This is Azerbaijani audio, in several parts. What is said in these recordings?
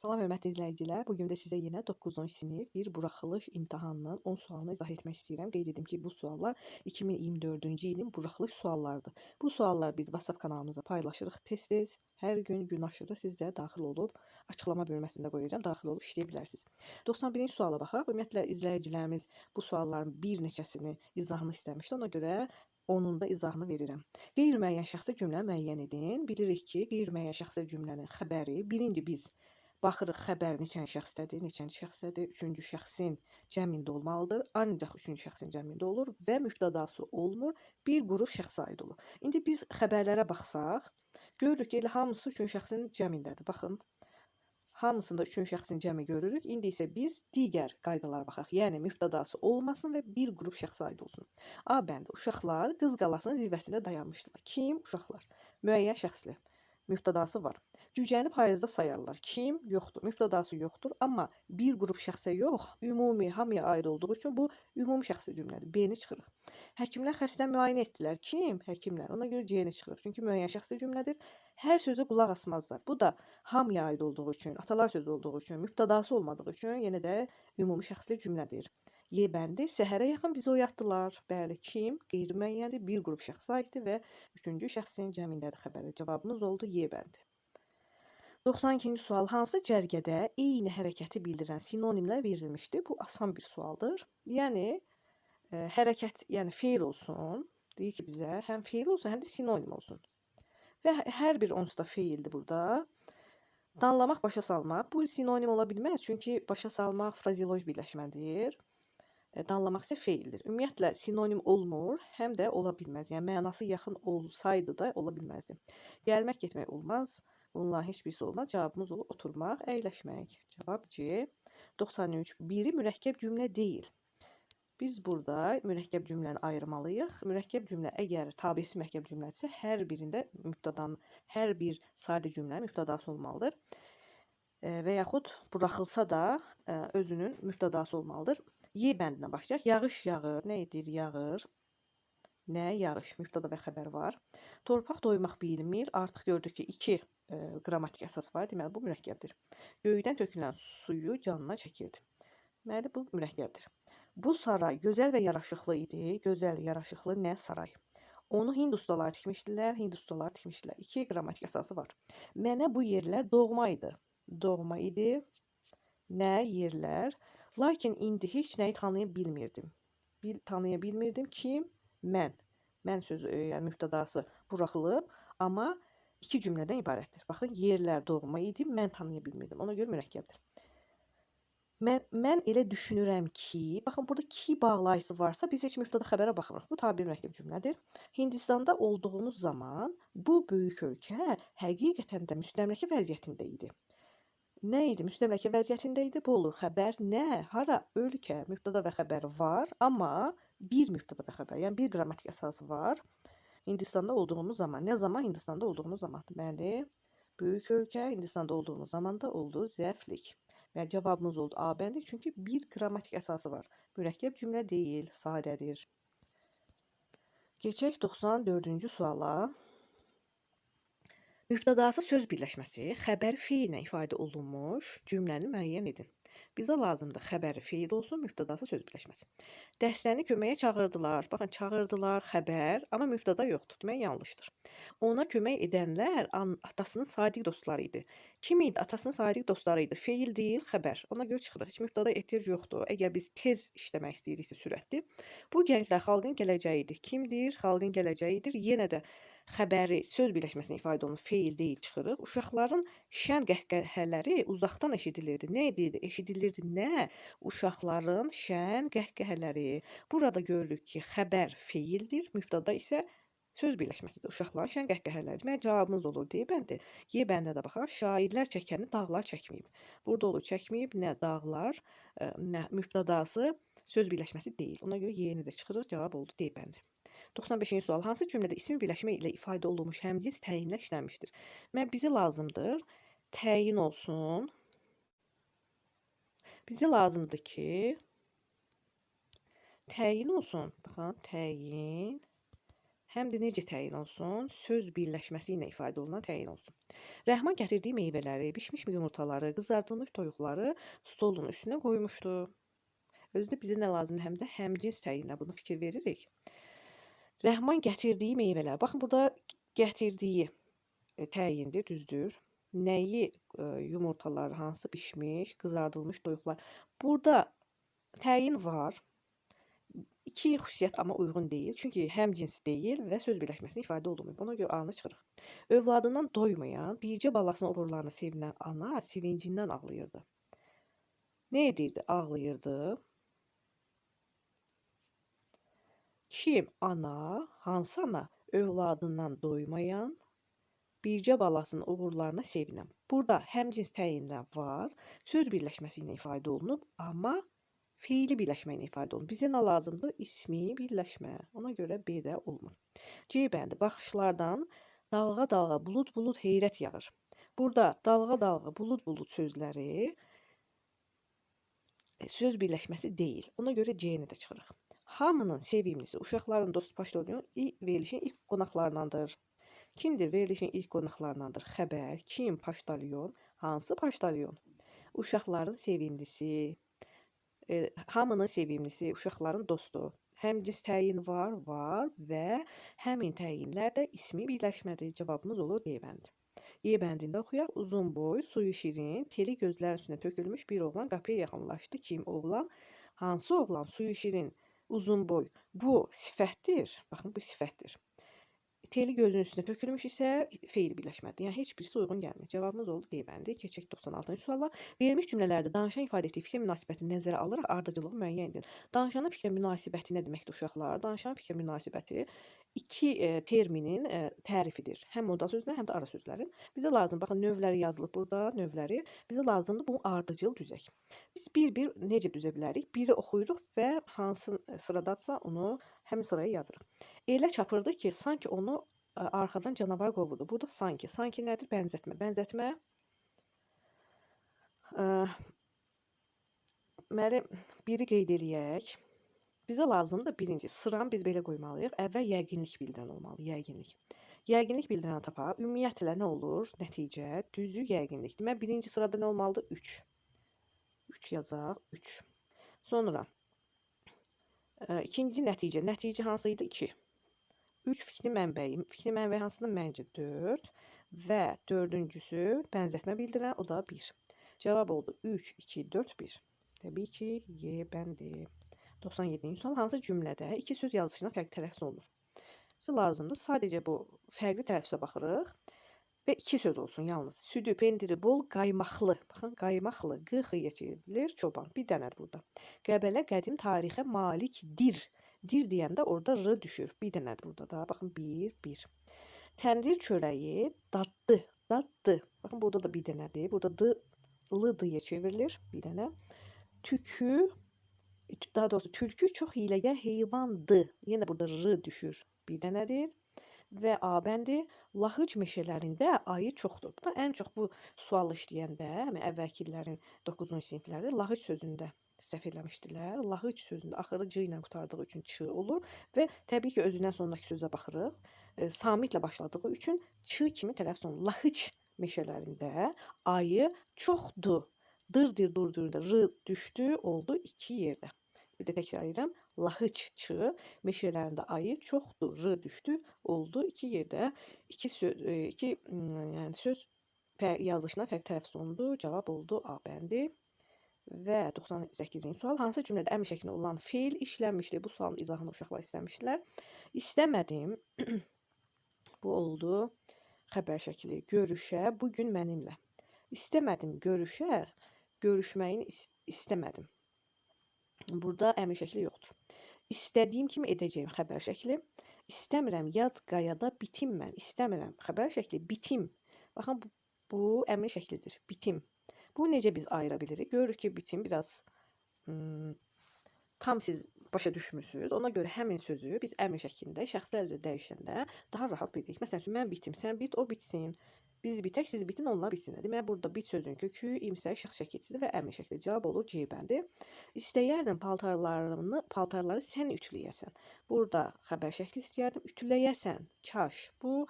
Salam hörmətli izləyicilər. Bu gün də sizə yenə 9-cu sinif bir buraxılış imtahanının 10 sualını izah etmək istəyirəm. Qeyd edim ki, bu suallar 2024-cü ilin buraxılış suallarıdır. Bu suallar biz WhatsApp kanalımıza paylaşırıq tez-tez. Hər gün aşırı siz də daxil olub açıqlama bölməsində qoyacağam. Daxil olub işləyə bilərsiniz. 91-ci suala baxaq. Ümumiyyətlə izləyicilərimiz bu sualların bir neçəsini izahını istəmişdi. Ona görə onun da izahını verirəm. Qeyri-müəyyən şəxsi cümlə müəyyən edin. Bilirik ki, qeyri-müəyyən şəxsi cümlənin xəbəri birinci biz baxırıq xəbər neçənci şəxsdədir, neçənci şəxsdədir, üçüncü şəxsin cəmində olmalıdır, ancaq üçüncü şəxsin cəmində olur və mübtədası olmur, bir qrup şəxsə aid olur. İndi biz xəbərlərə baxsaq, görürük ki, elə hamısı üçüncü şəxsin cəmindədir. Baxın, hamısında üçüncü şəxsin cəmi görürük. İndi isə biz digər qaydalara baxaq. Yəni mübtədası olmasın və bir qrup şəxsə aid olsun. A bəndi, uşaqlar Qız Qalasının zirvəsində dayanmışdılar. Kim? Uşaqlar. Müəyyən şəxsli. Mübtədası var. Cücəni payızda sayarlar. Kim? Yoxdur. Mübtədası yoxdur. Amma bir qrup şəxsə yox, ümumi hamıya aid olduğu üçün bu ümumi şəxsi cümlədir. B-ni çıxırıq. Həkimlər xəstəni müayinə etdilər. Kim? Həkimlər. Ona görə C-ni çıxırıq. Çünki müəyyən şəxsi cümlədir. Hər sözə qulaq asmazlar. Bu da hamıya aid olduğu üçün, atalar sözü olduğu üçün, mübtədası olmadığı üçün yenə də ümumi şəxsli cümlədir. Y bəndi səhərə yaxın bizi oyatdılar. Bəli, kim? Qeyri-müəyyəndir, bir qrup şəxsə aiddir və üçüncü şəxsin cəmindədir xəbəri. Cavabımız oldu Y bəndi. 92-ci sual. Hansı cərgədə eyni hərəkəti bildirən sinonimlər verilmişdir? Bu asan bir sualdır. Yəni hərəkət, yəni feil olsun. Deyir ki, bizə həm feil olsun, həm də sinonim olsun. Və hər bir onsuz da feildir burada. Danlamaq, başa salmaq. Bu sinonim ola bilməz, çünki başa salmaq frazeoloji birləşmədir. Danlamaq isə feildir. Ümumiyyətlə sinonim olmur, həm də ola bilməz. Yəni mənası yaxın olsaydı da ola bilməzdi. Gəlmək, getmək olmaz. Bunlar heç birisi olmaz. Cavabımız olur oturmaq, əyləşmək. Cavab C. 93. Biri mürəkkəb cümlə deyil. Biz burada mürəkkəb cümləni ayırmalıyıq. Mürəkkəb cümlə əgər tabesi mürəkkəb cümlədirsə, hər birində mübtədanın, hər bir sadə cümlənin mübtədası olmalıdır. Və yaxud buraxılsa da özünün mübtədası olmalıdır. Y bəndinə başlayaq. Yağış yağır. Nə edir? Yağır. Nə? Yağış. Mübtəda və xəbər var. Torpaq doymaq bilmir. Artıq gördük ki, 2 qrammatik əsas var. Deməli, bu mürəkkəbdir. Göydən tökülən suyu canına çəkirdi. Deməli, bu mürəkkəbdir. Bu saray gözəl və yaraşıqlı idi. Gözəl, yaraşıqlı nə saray? Onu Hind ustaları tikmişdilər. Hind ustaları tikmişdilər. 2 qrammatik əsası var. Mənə bu yerlər doğma idi. Doğma idi. Nə? Yerlər. Lakin indi heç nəyi tanıya bilmirdim. Tanıya bilmirdim. Kim? Mən. Mən sözü, yəni mübtədası buraxılıb, amma 2 cümlədən ibarətdir. Baxın, yerlər doğma idi, mən tanıya bilmirdim. Ona görə mürəkkəbdir. Mən elə düşünürəm ki, baxın, burada ki bağlayıcısı varsa, biz heç mübtəda xəbərə baxmırıq. Bu tabir mürəkkəb cümlədir. Hindistanda olduğumuz zaman bu böyük ölkə həqiqətən də müstəmləkə vəziyyətində idi. Nə idi? Müstəmləkə vəziyyətində idi. Bu olur xəbər nə? Hara? Ölkə. Mübtəda və xəbər var, amma bir mübtəda və xəbər, yəni bir qrammatik əsası var. Hindistanda olduğumuz zaman. Nə zaman? Hindistanda olduğumuz zaman. Deməli, böyük ölkə Hindistanda olduğumuz zaman da oldu zərflik. Və cavabımız oldu A bəndi, çünki bir qrammatik əsası var. Mürəkkəb cümlə deyil, sadədir. Keçək 94-cü suala. Mübtədası söz birləşməsi xəbər feillə ifadə olunmuş cümləni müəyyən edin. Bizə lazımdır xəbəri feil olsun, mübtədası söz birləşməsi. Dəstəni köməyə çağırdılar. Baxın, çağırdılar, xəbər, amma mübtəda yoxdur. Demək yanlışdır. Ona kömək edənlər atasının sadiq dostları idi. Kim idi? Atasının sadiq dostları idi. Feil deyil, xəbər. Ona görə çıxırıq. Heç mübtəda ehtiyac yoxdur. Əgər biz tez işləmək istəyiriksə sürətli. Bu gənclər xalqın gələcəyidir. Kimdir? Xalqın gələcəyidir. Yenə də xəbəri söz birləşməsini ifadə olunur, feil deyil çıxırıq. Uşaqların şən qəhqəhələri uzaqdan eşidilirdi. Nə edirdi? Eşidilirdi nə? Uşaqların şən qəhqəhələri. Burada görürük ki, xəbər feildir, mübtəda isə söz birləşməsidir. Uşaqların şən qəhqəhələri. Demək, cavabımız olur D bəndi. Y bəndə də baxaq. Şairlər çəkəni dağlar çəkməyib. Burada olur çəkməyib, nə dağlar, nə mübtədası söz birləşməsi deyil. Ona görə Y-ni də çıxırıq. Cavab oldu D bəndi. 95-ci sual. Hansı cümlədə isim birləşmə ilə ifadə olunmuş həmcins təyinlə işlənmişdir? Bizə lazımdır təyin olsun. Bizə lazımdır ki, təyin olsun. Baxın, təyin həm də necə təyin olsun? Söz birləşməsi ilə ifadə olunan təyin olsun. Rəhman gətirdiyi meyvələri, bişmiş yumurtaları, qızardılmış toyuqları stolun üstünə qoymuşdu. Özdə bizə nə lazımdır? Həm də həmcins təyinlə bunu fikir veririk. Rəhman gətirdiyi meyvələr. Baxın, burada gətirdiyi təyindir, düzdür. Nəyi, yumurtalar, hansı bişmiş, qızardılmış toyuqlar. Burada təyin var. İki xüsusiyyət amma uyğun deyil. Çünki həmcins deyil və söz birləşməsini ifadə olunmuyor. Ona görə A-nı çıxırıq. Övladından doymayan, bircə balasının uğurlarına sevinən ana sevincindən ağlayırdı. Nə edirdi? Ağlayırdı. Kim? Ana. Hansı ana? Övladından doymayan, bircə balasının uğurlarına sevinən. Burada həmcins təyinlər var. Söz birləşməsi ilə ifadə olunub, amma fiili birləşmə ilə ifadə olunur. Bizə nə lazımdır? İsmi birləşmə. Ona görə B də olmur. C bəndi. Baxışlardan dalğa-dalğa, bulud-bulud heyrət yağır. Burada dalğa-dalğa, bulud-bulud sözləri söz birləşməsi deyil. Ona görə C-ni də çıxırıq. Hamının sevimlisi, uşaqların dostu poçtalyon verilişin ilk qonaqlarındandır. Kimdir verilişin ilk qonaqlarındandır? Xəbər. Kim? Poçtalyon. Hansı poçtalyon? Uşaqların sevimlisi. Hamının sevimlisi, uşaqların dostu. Həmcins təyin var və həmin təyinlər də ismi birləşmədir. Cavabımız olur D bəndi. E bəndində oxuyaq. Uzun boy, suyu şirin, teli gözlərin üstünə tökülmüş bir oğlan qapıya yaxınlaşdı. Kim? Oğlan. Hansı oğlan? Suyu şirin, uzun boy. Bu sifətdir. Baxın, bu sifətdir. Teli gözünün üstünə tökülmüş isə feil birləşmədir. Yəni heç birisi uyğun gəlmir. Cavabımız oldu D bəndi. Keçək 96-cı suala. Verilmiş cümlələrdə danışan ifadə etdiyi fikrin münasibətini nəzərə alaraq ardıcılığı müəyyən edin. Danışanın fikrin münasibəti nə deməkdir uşaqlar? Danışanın fikrin münasibəti iki terminin tərifidir. Həm modal sözlər, həm də ara sözlərin. Bizə lazım, baxın, növləri yazılıb burada, növləri. Bizə lazımdır bu ardıcıl düzək. Biz bir-bir necə düzə bilərik? Biri oxuyuruq və hansı sıradadsa onu həmin sıraya yazırıq. Elə çapırdı ki, sanki onu arxadan canavar qovurdu. Burada sanki. Sanki nədir? Bənzətmə. Bənzətmə deməli, biri qeyd eləyək. Bizə lazımdır birinci. Sıranı biz belə qoymalıyıq. Əvvəl yəqinlik bildirən olmalı. Yəqinlik. Yəqinlik bildirən tapaq. Ümumiyyətlə nə olur? Nəticə, düzü, yəqinlik. Demək, birinci sırada nə olmalıdır? 3. 3 yazaq. 3. Sonra ikinci nəticə. Nəticə hansı idi? 2. 3 fikri mənbəyi. Fikri mənbəyi hansıdır? Məncə 4. Və dördüncüsü bənzətmə bildirən, o da 1. Cavab oldu 3, 2, 4, 1. Təbii ki, Y bəndi. 97-ci sual. Hansı cümlədə iki söz yazılışına fərqli tələffüz olunur? Bizə lazımdır. Sadəcə bu fərqli tələffüzə baxırıq. Və iki söz olsun yalnız. Südü, pendiri bol, qaymaqlı. Baxın, qaymaqlı. Qı-xıya çevrilir. Çoban. Bir dənədir burada. Qəbələ qədim tarixə malikdir. Dir deyəndə orada R düşür. Bir dənədir burada da. Baxın, 1, 1. Təndir çörəyi daddı. Daddı. Baxın, burada da bir dənədir. Burada lı-dıya çevrilir. Bir dənə. Tükü, daha doğrusu tülkü çox hiyləgər heyvandı. Yenə burada R düşür. Bir dənədir. Və A bəndi, lahıc meşələrində ayı çoxdur. Bu da ən çox bu sual işləyəndə, əvvəlki illərin 9-cu sinifləri lahıc sözündə səhv eləmişdilər. Lahıc sözündə axırı C ilə qurtardığı üçün Ç olur və təbii ki, özündən sonraki sözə baxırıq. Samitlə başladığı üçün Ç kimi tələffüz olunur. Lahıc meşələrində ayı çoxdur. Dırdır, durdurda R düşdü, oldu 2 yerdə. Bir də təkrar edirəm. Lahıc Ç meşələrində ayı çoxdur. R düşdü, oldu 2 yerdə. İki söz yazılışına fərqli tələffüz olundu. Cavab oldu A bəndi. Və 98-ci sual. Hansı cümlədə əmr şəklində olan feil işlənmişdir? Bu sualın izahını uşaqlar istəmişdilər. İstəmədim. Bu oldu xəbər şəkli. Görüşə, bugün mənimlə. İstəmədim görüşə, görüşməyini istəmədim. Burada əmr şəkli yoxdur. İstədiyim kimi edəcəyim xəbər şəkli. İstəmirəm yad qayada bitim mən. İstəmirəm xəbər şəkli bitim. Baxın, bu əmr şəklidir. Bitim. Bu necə biz ayıra bilirik? Görürük ki, bitim biraz tam siz başa düşmürsünüz. Ona görə həmin sözü biz əmr şəklində şəxslər üzrə dəyişəndə daha rahat bilirik. Məsələn, mən bitim, sən bit, o bitsin. Biz bitək, siz bitin, onlar bitsin. Deməli, burada bit sözünün kökü imsək şəxs şəkilçidir və əmr şəkli. Cavab olur C bəndi. İstəyərdim paltarları sən ütüləyəsən. Burada xəbər şəkli istəyərdim. Ütüləyəsən, kaş. Bu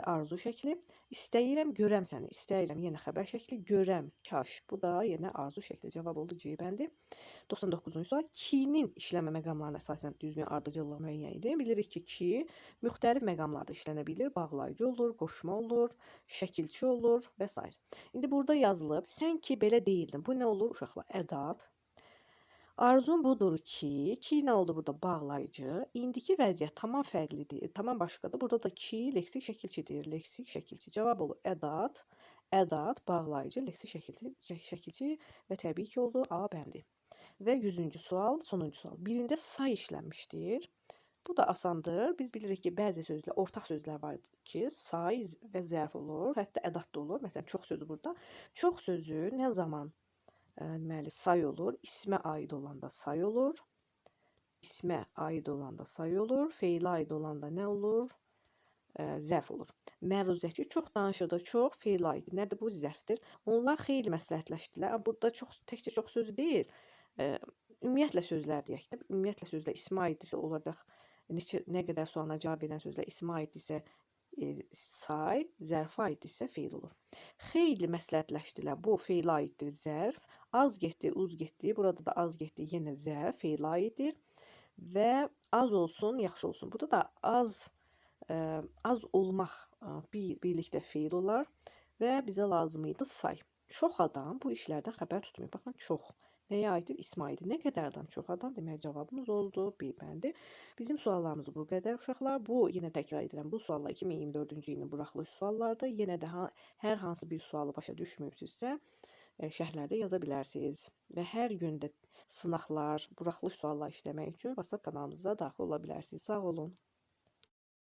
arzu şəkli. İstəyirəm, görəm səni. İstəyirəm, yenə xəbər şəkli. Görəm, kaş. Bu da yenə arzu şəkli. Cavab oldu C bəndi. 99-cu sual. Ki-nin işləmə məqamlarına əsasən düzgün ardıcıllıq müəyyən edin. Bilirik ki, ki müxtəlif məqamlarda işlənə bilir. Bağlayıcı olur, qoşma olur, şəkilçi olur və s. İndi burada yazılıb, sən ki belə deyildin. Bu nə olur uşaqlar? Ədat. Arzum budur ki nə oldu burada? Bağlayıcı. İndiki vəziyyət tamam fərqlidir, tamam başqadır. Burada da ki leksik şəkilçidir. Leksik şəkilçi. Cavab olur ədat. Ədat, bağlayıcı, leksik şəkilçi və təbii ki oldu A bəndi. Və 100-cü sual, sonuncu sual. Birində say işlənmişdir. Bu da asandır. Biz bilirik ki, bəzi sözlər, ortaq sözlər var ki, say və zərf olur, hətta ədat da olur. Məsələn, çox sözü burada. Çox sözü nə zaman deməli say olur? İsmə aid olanda say olur. İsmə aid olanda say olur. Feilə aid olanda nə olur? Zərf olur. Məruzəçi çox danışırdı, çox feilə aid. Nədir bu? Zərfdir. Onlar xeyli məsləhətləşdilər. Burada təkcə çox söz deyil. Ümumiyyətlə sözlər deyək də, ümumiyyətlə sözlər ismə aiddirsə olacaq, nə qədər sualına cavab verən sözlər ismə aiddirsə say, zərfə aiddirsə feil olur. Xeyli məsləhətləşdilər, bu feilə aiddir, zərf. Az getdi, uz getdi, burada da az getdi, yenə zərf, feilə aiddir. Və az olsun, yaxşı olsun. Burada da az olmaq birlikdə feil olar və bizə lazım idi say. Çox adam bu işlərdən xəbər tutmuyor. Baxın, çox. Nəyə aiddir? İsmə aiddir. Nə qədər adam? Çox adam. Demək cavabımız oldu B bəndi. Bizim suallarımız bu qədər uşaqlar. Bu, yenə təkrar edirəm, bu suallar 2024-cü ilin buraxılış suallardır. Yenə də hər hansı bir sualı başa düşməyibsinizsə, şərhlərdə yaza bilərsiniz. Və hər gün də sınaqlar, buraxılış suallar işləmək üçün WhatsApp kanalımıza daxil ola bilərsiniz. Sağ olun.